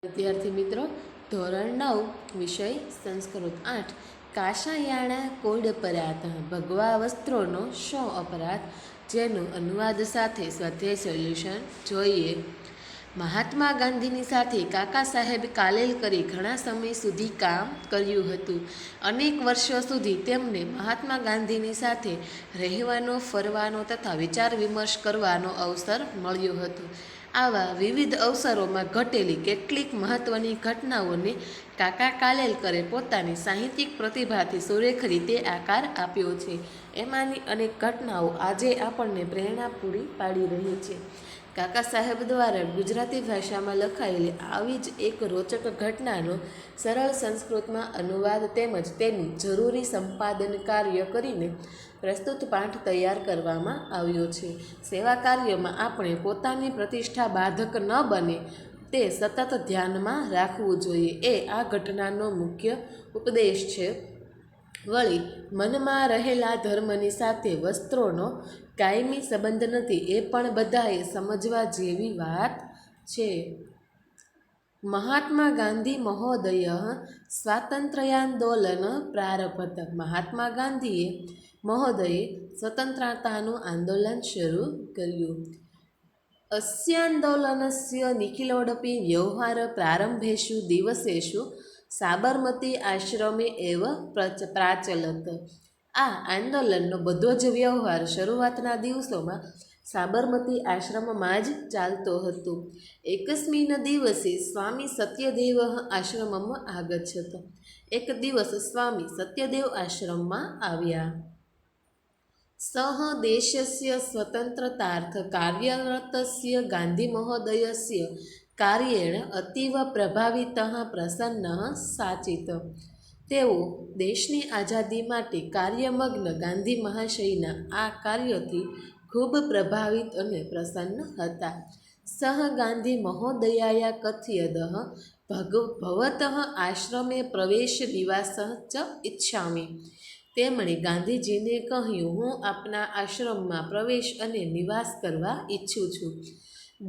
विद्यार्थी मित्रों, धोरण 9 विषय संस्कृत 8 काशायाणा कोड परात भगवा वस्त्रोनो शो अपराध जेनु अनुवाद साथे स्वाध्याय सोल्यूशन જોઈએ। મહાત્મા ગાંધીની સાથે કાકા સાહેબ કાલેલકરે ઘણા સમય સુધી કામ કર્યું હતું। અનેક વર્ષો સુધી તેમને મહાત્મા ગાંધીની સાથે રહેવાનો, ફરવાનો તથા વિચાર વિમર્શ કરવાનો અવસર મળ્યો હતો। આવા વિવિધ અવસરોમાં ઘટેલી કેટલીક મહત્ત્વની ઘટનાઓને કાકા કાલેલકરે પોતાની સાહિત્યિક પ્રતિભાથી સુરેખ રીતે આકાર આપ્યો છે। એમાંની અનેક ઘટનાઓ આજે આપણને પ્રેરણા પૂરી પાડી રહી છે। કાકા સાહેબ દ્વારા ગુજરાતી ભાષામાં લખાયેલી આવી જ એક રોચક ઘટનાનો સરળ સંસ્કૃતમાં અનુવાદ તેમજ તેનું જરૂરી સંપાદન કાર્ય કરીને પ્રસ્તુત પાઠ તૈયાર કરવામાં આવ્યો છે। સેવા કાર્યમાં આપણે પોતાની પ્રતિષ્ઠા બાધક ન બને તે સતત ધ્યાનમાં રાખવું જોઈએ એ આ ઘટનાનો મુખ્ય ઉપદેશ છે। વળી મનમાં રહેલા ધર્મની સાથે વસ્ત્રોનો કાયમી સંબંધ નથી એ પણ બધાએ સમજવા જેવી વાત છે। મહાત્મા ગાંધી મહોદય સ્વાતંત્ર્યાંદોલન પ્રારભત મહાત્મા ગાંધીએ મહોદયે સ્વતંત્રતાનું આંદોલન શરૂ કર્યું। अस्यान्दोलनस्य निखिलोडपि व्यवहार प्रारम्भेषु दिवसेषु साबरमती आश्रमे एव प्राचलत। આ આંદોલનનો બધો જ વ્યવહાર શરૂઆતના દિવસોમાં સાબરમતી આશ્રમમાં જ ચાલતો હતો। એકસ્મિન દિવસે સ્વામી સત્યદેવ આશ્રમમાં આગચ્છત। એક દિવસ સ્વામી સત્યદેવ આશ્રમમાં આવ્યા। સહ દેશસ્ય સ્વતંત્રતાર્થ કાર્યરતસ્ય ગાંધી મહોદયસ્ય કાર્યેણ અતીવ પ્રભાવિતઃ પ્રસન્નઃ સાચિત। તેઓ દેશની આઝાદી માટે કાર્યમગ્ન ગાંધી મહાશયના આ કાર્યથી ખૂબ પ્રભાવિત અને પ્રસન્ન હતા। સહ ગાંધી મહોદયાયા કથયદઃ ભવતઃ આશ્રમે પ્રવેશ નિવાસઃ ચ ઇચ્છામિ। તેમણે ગાંધીજીને કહ્યું, હું આપના આશ્રમમાં પ્રવેશ અને નિવાસ કરવા ઈચ્છું છું।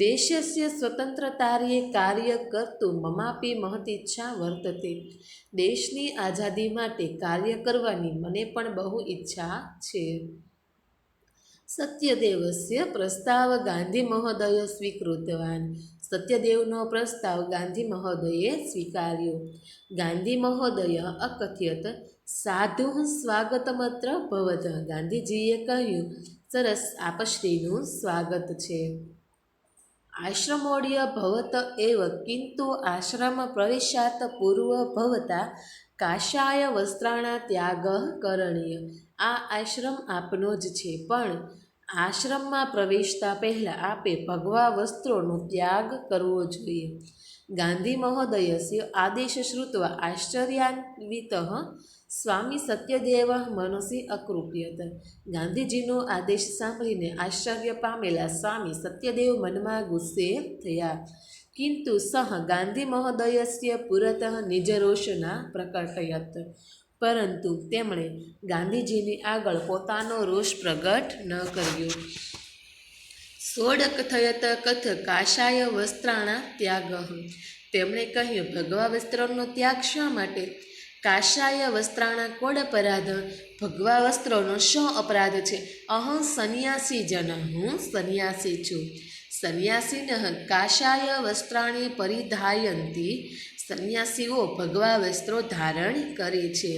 દેશસ્ય સ્વતંત્રતાર્યે કાર્ય કર્તું મમાપી મહતીચ્છા વર્તતે। દેશની આઝાદી માટે કાર્ય કરવાની મને પણ બહુ ઈચ્છા છે। સત્યદેવસ્ય પ્રસ્તાવ ગાંધી મહોદય સ્વીકૃતવાન। સત્યદેવનો પ્રસ્તાવ ગાંધી મહોદયે સ્વીકાર્યો। ગાંધી મહોદય અકથયત સાધુ સ્વાગતમત્ર ભવત। ગાંધીજીએ કહ્યું, સરસ, આપશ્રીનું સ્વાગત છે। આશ્રમોડ્ય ભવત એવ કિંતુ આશ્રમ પ્રવેશાત પૂર્વ ભવતા કાષાય વસ્ત્રાણા ત્યાગ કરણીય। આ આશ્રમ આપનો જ છે, પણ આશ્રમમાં પ્રવેશતા પહેલાં આપે ભગવા વસ્ત્રોનો ત્યાગ કરવો જોઈએ। ગાંધી મહોદયસ્ય આદેશ શ્રુત્વા આશ્ચર્યાન્વિતઃ સ્વામી સત્યદેવ મનસી અકૃપ્યત। ગાંધીજીનો આદેશ સાંભળીને આશ્ચર્ય પામેલા સ્વામી સત્યદેવ મનમાં ગુસ્સે થયા। કિંતુ સહ ગાંધી મહોદયસ્ય પુરતઃ નિજરોષના પ્રકટયત। પરંતુ તેમણે ગાંધીજીની આગળ પોતાનો રોષ પ્રગટ ન કર્યો। સોડકથયત કથ કાષાય વસ્ત્રાણા ત્યાગઃ। તેમણે કહ્યું, ભગવા વસ્ત્રોનો ત્યાગ શા માટે? કાષાય વસ્ત્રાણા કોડ અપરાધ, ભગવા વસ્ત્રોનો શો અપરાધ છે? અહં સંન્યાસી જન, હું સંન્યાસી છું। સંન્યાસીન કાષાય વસ્ત્રાણી પરિધાયંતી। સંન્યાસીઓ ભગવા વસ્ત્રો ધારણ કરે છે।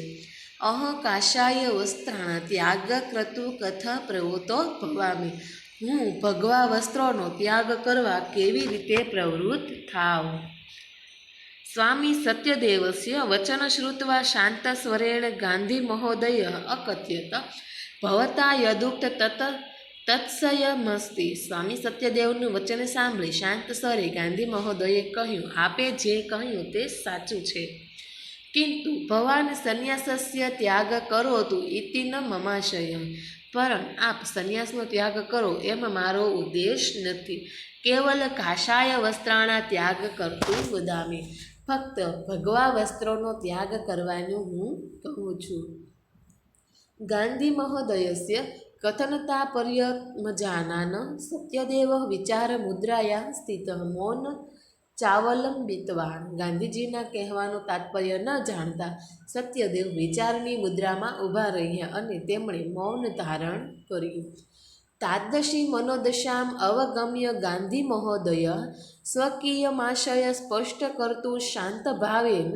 અહં કાષાય વસ્ત્રાણા ત્યાગ ક્રતુ કથ પ્રવૃત્તો ભવામી। હું ભગવા વસ્ત્રોનો ત્યાગ કરવા કેવી રીતે પ્રવૃત્ત થાવ? સ્વામી સત્યદેવસ્ય વચન શ્રુત્વા શાંત સ્વરેણ ગાંધી મહોદય અકથ્યત ભવતા યદુક્ત તત્સયમસ્તિ। સ્વામી સત્યદેવનું વચન સાંભળી શાંત સ્વરે ગાંધી મહોદયે કહ્યું, આપે જે કહ્યું તે સાચું છે। કિંતુ ભવાન સંન્યાસસ્ય ત્યાગ કરોતુ ઇતિ ન મમાશય। પણ આપ સંન્યાસનો ત્યાગ કરો એમ મારો ઉદ્દેશ નથી। કેવલ કાષાય વસ્ત્રાણા ત્યાગ કરતું વદામી। ફક્ત ભગવા વસ્ત્રોનો ત્યાગ કરવાનું હું કહું છું। ગાંધી મહોદયસ્ય કથનતાપર્યમજાનાન સત્યદેવ વિચાર મુદ્રાયા સ્થિતઃ મૌન ચાવલંબિતવાન ગાંધીજીના કહેવાનું તાત્પર્ય ન જાણતા સત્યદેવ વિચારની મુદ્રામાં ઊભા રહ્યા અને તેમણે મૌન ધારણ કર્યું. તાદશી મનોદશામ અવગમ્ય ગાંધી મહોદય સ્વકીયમાશય સ્પષ્ટ કરતું શાંતભાવેન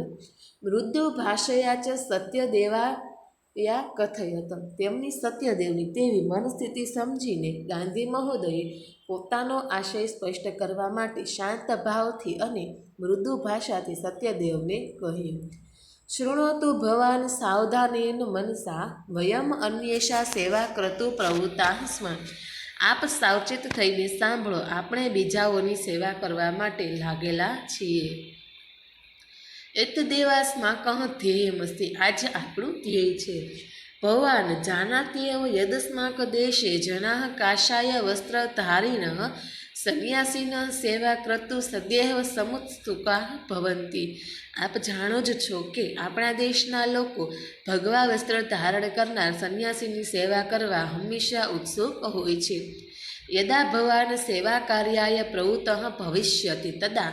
મૃદુ ભાષયા ચ સત્યદેવાયા કથયત. તેમની સત્યદેવની તેવી મનસ્થિતિ સમજીને ગાંધી મહોદયે પોતાનો આશય સ્પષ્ટ કરવા માટે શાંત ભાવથી અને મૃદુ ભાષાથી સત્યદેવને કહ્યું. શૃણોતુ ભવાન સાવધાનેન મનસા વયમ અન્યેષા સેવા ક્રતુ પ્રવૃત્તાઃ સ્મ. આપ સાવચેત થઈને સાંભળો, આપણે બીજાઓની સેવા કરવા માટે લાગેલા છીએ. એતદેવાસ્માકઃ ધ્યેયમસ્તિ. આજ આપણું ધ્યેય છે. ભવાન જાનાત્યેવ યદસ્માક દેશે જનાઃ કાષાય વસ્ત્રધારિણઃ સંન્યાસીન સેવા ક્રતુ સદ્યઃ સમુત્સુકાઃ ભવન્તિ. આપ જાણો જ છો કે આપણા દેશના લોકો ભગવા વસ્ત્ર ધારણ કરનાર સંન્યાસીની સેવા કરવા હંમેશા ઉત્સુક હોય છે. યદા ભવાન સેવા કાર્યાય પ્રવૃત્તઃ ભવિષ્યતિ તદા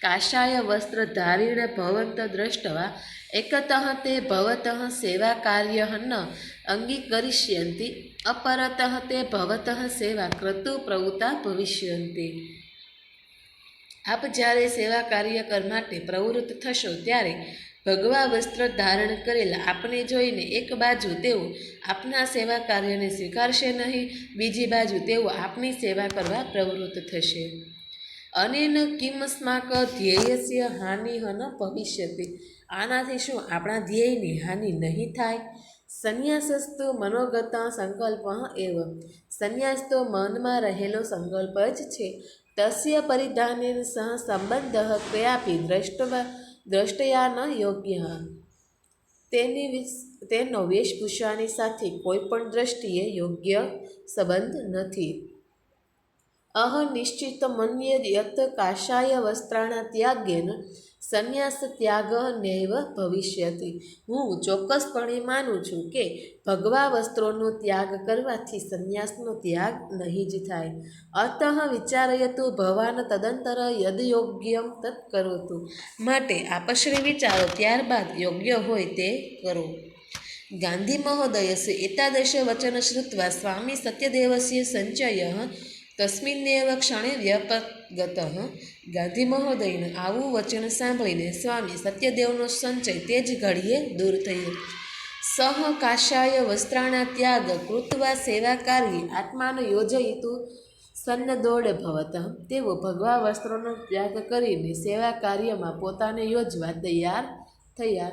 કાષાય વસ્ત્રધારિણ ભવંત દ્રષ્ટવા એકતઃ તે ભવતઃ સેવા કાર્ય ન અંગીકરિષ્યન્તિ અપરતઃ તે ભવતઃ સેવા ક્રતુ પ્રવૃત્તા ભવિષ્યન્તિ. આપ જ્યારે સેવા કાર્ય માટે પ્રવૃત્ત થશો ત્યારે ભગવા વસ્ત્ર ધારણ કરેલા આપને જોઈને એક બાજુ તેઓ આપના સેવા કાર્યને સ્વીકારશે નહીં, બીજી બાજુ તેઓ આપની સેવા કરવા પ્રવૃત્ત થશે. અનેન કિમસ્માક ધ્યેયસ્ય હાનિઃ ન ભવિષ્યતિ. આનાથી શું આપણા ધ્યેયની હાનિ નહીં થાય? સંન્યાસસ્તુ મનોગત સંકલ્પ એવ. સંન્યાસ તો મનમાં રહેલો સંકલ્પ જ છે. તસ્ય પરિધાનેન સહ સંબંધ ક્યાપી દ્રષ્ટયા ન યોગ્ય. તેનો વેશભૂષાની સાથે કોઈ પણ દ્રષ્ટિએ યોગ્ય સંબંધ નથી. અહ નિશ્ચિત મન્યે યત કાષાય વસ્ત્રાણા ત્યાગેન સંન્યાસ ત્યાગ નૈવ ભવિષ્યતિ. હું ચોક્કસપણે માનું છું કે ભગવા વસ્ત્રોનો ત્યાગ કરવાથી સંન્યાસનો ત્યાગ નહીં જ થાય. અતઃ વિચારયતુ ભવાન તદંતર યદયોગ્યમ તત્ કરોતુ. માટે આપશ્રી વિચારો, ત્યારબાદ યોગ્ય હોય તે કરો. ગાંધી મહોદયસ્ય એતાદશ વચન શ્રુત્વા સ્વામી સત્યદેવસ્ય સંચયઃ તસ્મિન્નેવ ક્ષણે વ્યપગતઃ. ગાંધી મહોદયનું આવું વચન સાંભળીને સ્વામી સત્યદેવનો સંચય તે જ ઘડીએ દૂર થયો. સહ કાષાય વસ્ત્રાણા ત્યાગ કૃત્વા સેવા કાર્યે આત્માન યોજયિતુ સન્નદોડ ભવત. તેઓ ભગવા વસ્ત્રોનો ત્યાગ કરીને સેવા કાર્યમાં પોતાને યોજવા તૈયાર થયા.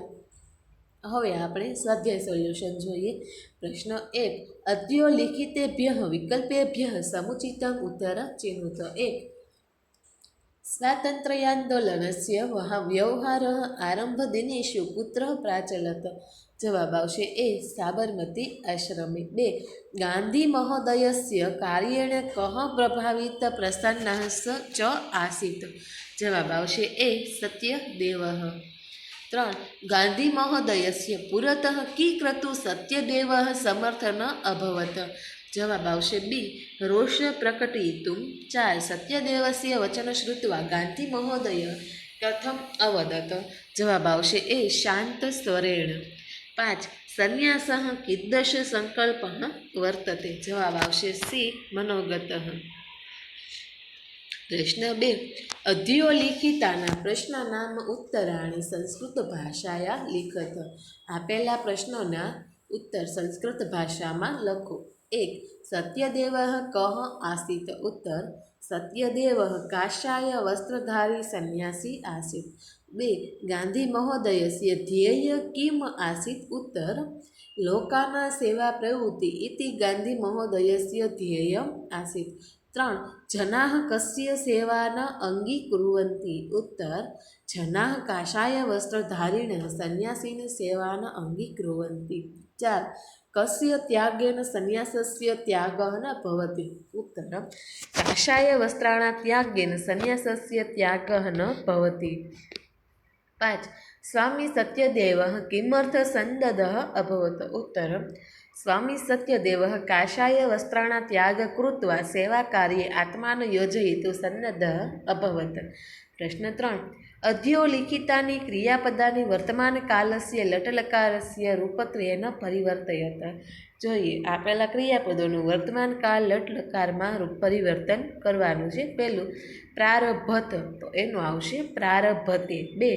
હવે આપણે સ્વાધ્યાય સોલ્યુશન જોઈએ. પ્રશ્ન 1. અદ્યો લિખિતેભ્યઃ વિકલ્પેભ્યઃ સમુચિતમ ઉત્તર ચિનુત. 1. સ્વાતંત્ર્યાંદોલનસ્ય વ્યવહારઃ આરંભદિનેષુ કુત્ર પ્રાચલત. જવાબ આવશે એ. સાબરમતી આશ્રમે. 2. ગાંધી મહોદયસ્ય કાર્યેણ કઃ પ્રભાવિત પ્રસન્નઃ ચ આસીત. જવાબ આવશે એ. સત્યદેવઃ. 3. ગાંધી મહોદયસ્ય પુરતઃ કી ક્રતુ સત્યદેવઃ સમર્થ ન અભવત. જવાબ આવશે બી. રોષ પ્રકટયિતુમ. 4. સત્યદેવસ્ય વચન શ્રુત્વા ગાંધી મહોદય કથમ અવદત. જવાબ આવશે એ. શાંત સ્વરેણ. 5. સંન્યાસઃ કીદૃશ સંકલ્પઃ વર્તતે. જવાબ આવશે સી. મનોગતઃ. પ્રશ્ન 2. અધ્યો લિખિતાના પ્રશ્નનામ ઉત્તરાણી સંસ્કૃત ભાષાયા લિખત. આપેલા પ્રશ્નોના ઉત્તર સંસ્કૃત ભાષામાં લખો. 1. સત્યદેવ કઃ આસીત. ઉત્તર. સત્યદેવ કાષાય વસ્ત્રધારી સંન્યાસી આસીત. 2. ગાંધી મહોદયસ્ય ધ્યેય કિમ આસીત. ઉત્તર. લોકાના સેવા પ્રવૃત્તિ ઇતિ ગાંધી મહોદયસ્ય ધ્યેય આસીત. 3. જનાઃ કસ્ય સેવા ન અંગીકુર્વન્તિ. ઉત્તર. જનાઃ કાષાય વસ્ત્રધારિણઃ સંન્યાસીન સેવા ન અંગીકુર્વન્તિ. 4. કસ્ય ત્યાગેન સંન્યાસસ્ય ત્યાગઃ ન ભવતિ. ઉત્તર. કાષાય વસ્ત્રાણા ત્યાગેન સંન્યાસસ્ય ત્યાગઃ ન ભવતિ. 5. સ્વામી સત્યદેવઃ કિમર્થ સંદદઃ અભવત. ઉત્તર. સ્વામી સત્યદેવઃ કાષાય વસ્ત્રાણા ત્યાગ કૃત્વા સેવા કાર્યે આત્માન યોજયિતુ સન્નદ્ધઃ અભવત. પ્રશ્ન 3 અધ્યોલિખિતાની ક્રિયાપદાની વર્તમાન કાલસ્ય લટલકારસ્ય રૂપત્વેન પરિવર્તયત. જોઈએ આપેલા ક્રિયાપદોનું વર્તમાન કાળ લટલકારમાં રૂપ પરિવર્તન કરવાનું છે. પહેલું પ્રારભત, તો એનો આવશે પ્રારભતે. 2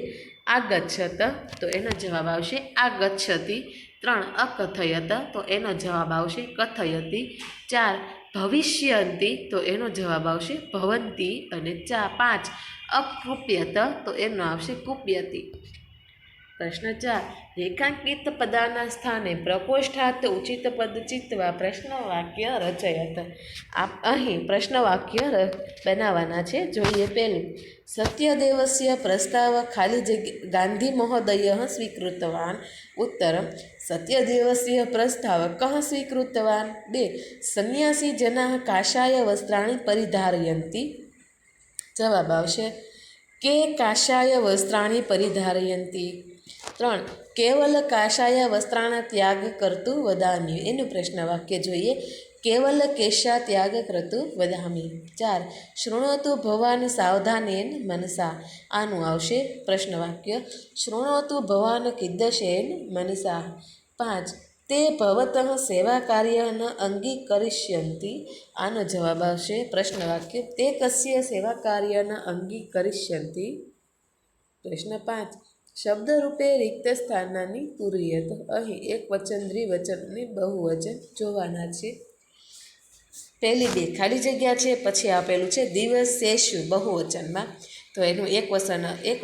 આગચ્છત, તો એનો જવાબ આવશે આગચ્છતિ. 3 અકથયત, તો એનો જવાબ આવશે કથયતિ. 4 ભવિષ્યંતી, તો એનો જવાબ આવશે ભવંતી. અને 5 અકૃપ્યત, તો એનો આવશે કુપ્યતિ. પ્રશ્ન 4 રેખાંકિત પદાના સ્થાને પ્રકોષ્ઠાત ઉચિત પદ ચિત્વા પ્રશ્નવાક્ય રચયત. અહીં પ્રશ્નવાક્ય બનાવવાના છે. જોઈએ પહેલું સત્યદેવસ્ય પ્રસ્તાવ ખાલી જગ્યા ગાંધી મહોદય સ્વીકૃતવાન. ઉત્તર સત્યદેવસ્ય પ્રસ્તાવ કઃ સ્વીકૃતવાન. 2 સંન્યાસી જનાઃ કાષાય વસ્ત્રાણિ પરિધારયન્તિ. જવાબ આવશે કે કાષાય વસ્ત્રાણિ પરિધારયન્તિ. 3 કેવલ કાષાય વસ્ત્રાણ ત્યાગ કરતું વદામી. એનું પ્રશ્ન વાક્ય જોઈએ કેવલ કેશા ત્યાગ કરતું વદામી. 4 શૃણોતુ ભવાન સાવધાનેન મનસા. આનું આવશે પ્રશ્ન વાક્ય શૃણોતુ ભવાન કિદ્દશેન મનસા. 5 તે ભવતઃ સેવા કાર્ય ન અંગીકરિષ્યન્તિ. આનો જવાબ આવશે પ્રશ્ન વાક્ય તે કસ્ય સેવા કાર્ય ન અંગીકરિષ્યન્તિ. પ્રશ્ન 5 શબ્દરૂપે રિક્ત સ્થાનાની પૂર્યત. અહીં એક વચન દ્વિવચન અને બહુવચન જોવાના છે. પહેલી 2 ખાલી જગ્યા છે, પછી આપેલું છે દિવસેષુ બહુવચનમાં, તો એનું એક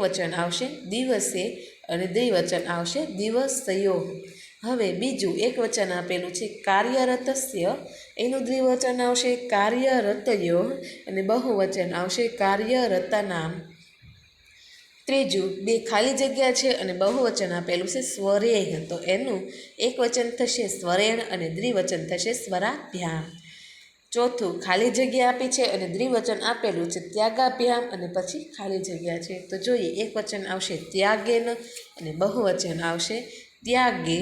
વચન આવશે દિવસે અને દ્વિવચન આવશે દિવસયો. હવે બીજું એક વચન આપેલું છે કાર્યરતસ્ય, એનું દ્વિવચન આવશે કાર્યરતયો અને બહુવચન આવશે કાર્યરતનામ. ત્રીજું 2 ખાલી જગ્યા છે અને બહુવચન આપેલું છે સ્વરેહ, તો એનું એક વચન થશે સ્વરેણ અને દ્વિવચન થશે સ્વરાભ્યામ. ચોથું ખાલી જગ્યા આપી છે અને દ્વિવચન આપેલું છે ત્યાગાભ્યામ અને પછી ખાલી જગ્યા છે. તો જોઈએ એક વચન આવશે ત્યાગેન અને બહુવચન આવશે ત્યાગે.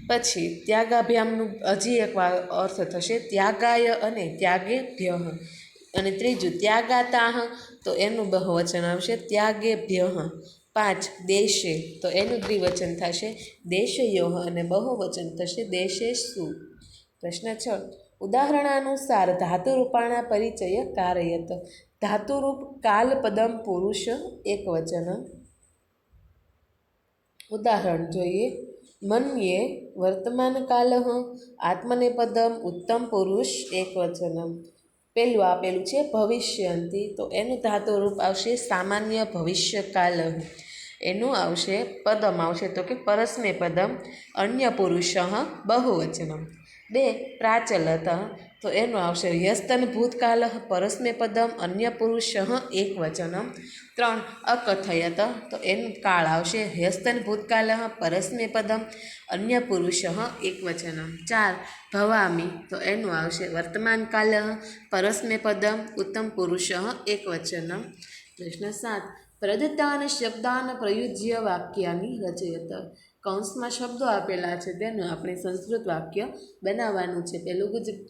પછી ત્યાગાભ્યામનું હજી એક અર્થ થશે ત્યાગાય અને ત્યાગેભ્યઃ. અને ત્રીજું ત્યાગાતાહ, તો એનું બહુવચન આવશે ત્યાગેભ્યઃ. 5 દેશે, તો એનું દ્વિવચન થશે દેશયોઃ અને બહુવચન થશે દેશેષુ. પ્રશ્ન 6 ઉદાહરણાનુસાર ધાતુરૂપાણા પરિચય કારયત. ધાતુરૂપ કાલપદમ પુરુષ એકવચન. ઉદાહરણ જોઈએ મન્યે વર્તમાન કાલઃ આત્મનેપદમ ઉત્તમ પુરુષ એકવચનમ. પહેલું આપેલું છે ભવિષ્યંતી, તો એનું ધાતુરૂપ આવશે સામાન્ય ભવિષ્યકાલ. એનું આવશે પદમ આવશે તો કે પરસ્મૈપદમ અન્ય પુરુષઃ બહુવચનમ. 2 પ્રાચલત, તો એનું આવશે યસ્તન ભૂતકાલ પરસ્મૈપદમ અન્ય પુરુષઃ એકવચનમ. 3 અકથયત, તો એનું કાળ આવશે હ્યસ્તન ભૂતકાલ પરસ્મૈપદમ અન્ય પુરુષઃ એકવચનમ. 4 ભવામી, તો એનું આવશે વર્તમાન કાલ પરસ્મૈપદમ ઉત્તમ પુરુષઃ એકવચનમ. પ્રશ્ન 7 પ્રદત્તાન શબ્દાન પ્રયુજ્ય વાક્યાની રચયત. કૌંસમાં શબ્દો આપેલા છે તેનું આપણે સંસ્કૃત વાક્ય બનાવવાનું છે.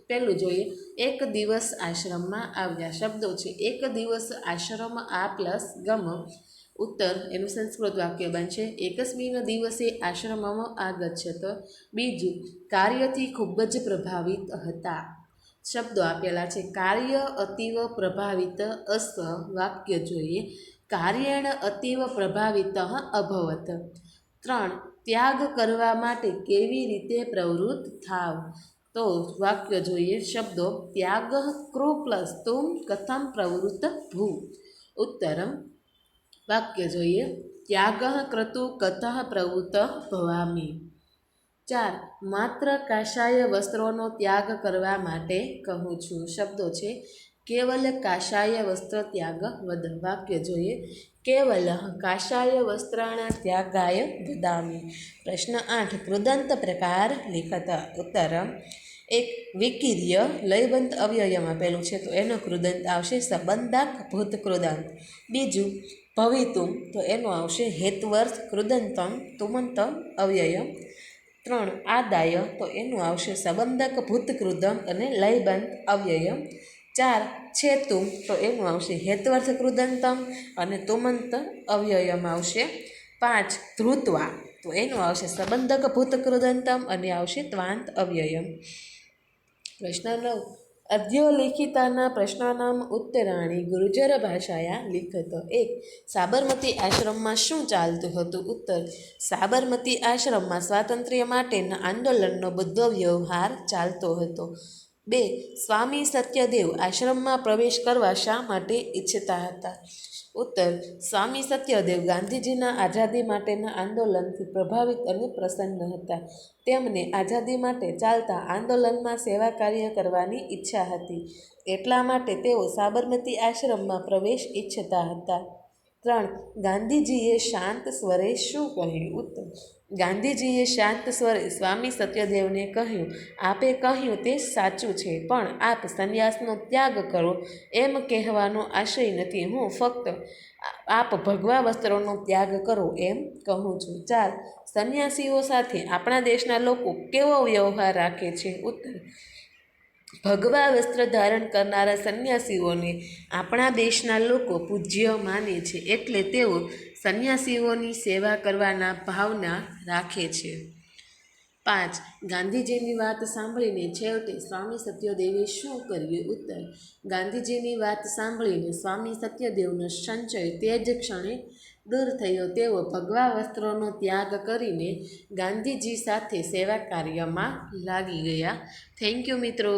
પહેલું જોઈએ એક દિવસ આશ્રમમાં આવ્યા. શબ્દો છે એક દિવસ આશ્રમ આ પ્લસ ગમ. ઉત્તર એનું સંસ્કૃત વાક્ય બનશે એકસ્મિન દિવસે આશ્રમમાં આગચ્છત. બીજું કાર્યથી ખૂબ જ પ્રભાવિત હતા. શબ્દો આપેલા છે કાર્ય અતીવ પ્રભાવિત અસ. વાક્ય જોઈએ કાર્યેણ અતીવ પ્રભાવિત અભવત. 3 ત્યાગ કરવા માટે કેવી રીતે પ્રવૃત્ત થાવ. તો વાક્ય જોઈએ શબ્દો ત્યાગ કૃ પ્લસ તુમ કથમ પ્રવૃત્ત ભૂ. ઉત્તરમ વાક્ય જોઈએ ત્યાગ ક્રતુ કતઃ પ્રવૃત્ત ભવામી. 4 માત્ર કાષાય વસ્ત્રોનો ત્યાગ કરવા માટે કહું છું. શબ્દો છે કેવલ કાષાય વસ્ત્ર ત્યાગ વદ. વાક્ય જોઈએ કેવલ કાષાય વસ્ત્રાણા ત્યાગાય વદામી. પ્રશ્ન 8 કૃદંત પ્રકાર લિખત. ઉત્તરમ 1 વિકિર્ય લયબંધ અવ્યયમ આપેલું છે તો એનો કૃદંત આવશે સંબંધાક ભૂત કૃદંત. બીજું ભવિતુમ, તો એનું આવશે હેત્વર્થ કૃદંતમ તુમંતમ અવ્યયમ. 3 આદાય, તો એનું આવશે સંબંધક ભૂત કૃદમ અને લયબંધ અવ્યયમ. 4 છેતું તો એનું આવશે હેત્વર્થ કૃદંતમ અને તુમંત અવ્યયમ આવશે. 5 ધ્રુત્વા તો એનું આવશે સંબંધક ભૂત કૃદંતમ અને આવશે ત્વાંત અવ્યયમ. પ્રશ્ન 9 અધ્યલિખિતાના પ્રશ્નાનામ ઉત્તરાણી ગુર્જર ભાષાયા લિખત. 1 સાબરમતી આશ્રમમાં શું ચાલતું હતું? ઉત્તર સાબરમતી આશ્રમમાં સ્વાતંત્ર્ય માટેના આંદોલનનો બધો વ્યવહાર ચાલતો હતો. 2 સ્વામી સત્યદેવ આશ્રમમાં પ્રવેશ કરવા શા માટે ઈચ્છતા હતા? ઉત્તર સ્વામી સત્યદેવ ગાંધીજીના આઝાદી માટેના આંદોલનથી પ્રભાવિત અને પ્રસન્ન હતા. તેમને આઝાદી માટે ચાલતા આંદોલનમાં સેવા કાર્ય કરવાની ઈચ્છા હતી. એટલા માટે તેઓ સાબરમતી આશ્રમમાં પ્રવેશ ઈચ્છતા હતા. 3 ગાંધીજીએ શાંત સ્વરે શું કહ્યું? ઉત્તર ગાંધીજીએ શાંત સ્વરે સ્વામી સત્યદેવને કહ્યું, આપે કહ્યું તે સાચું છે, પણ આપ સંન્યાસનો ત્યાગ કરો એમ કહેવાનો આશય નથી. હું ફક્ત આપ ભગવા વસ્ત્રોનો ત્યાગ કરો એમ કહું છું. 4 સંન્યાસીઓ સાથે આપણા દેશના લોકો કેવો વ્યવહાર રાખે છે? ઉત્તર ભગવા વસ્ત્ર ધારણ કરનારા સંન્યાસીઓને આપણા દેશના લોકો પૂજ્ય માને છે, એટલે તેઓ સંન્યાસીઓની સેવા કરવાના ભાવના રાખે છે. 5 ગાંધીજીની વાત સાંભળીને છેવટે સ્વામી સત્યદેવે શું કર્યું? ઉત્તર ગાંધીજીની વાત સાંભળીને સ્વામી સત્યદેવનો સંચય તે જ ક્ષણે દૂર થયો. તેઓ ભગવા વસ્ત્રોનો ત્યાગ કરીને ગાંધીજી સાથે સેવા કાર્યમાં લાગી ગયા. થેન્ક યુ મિત્રો.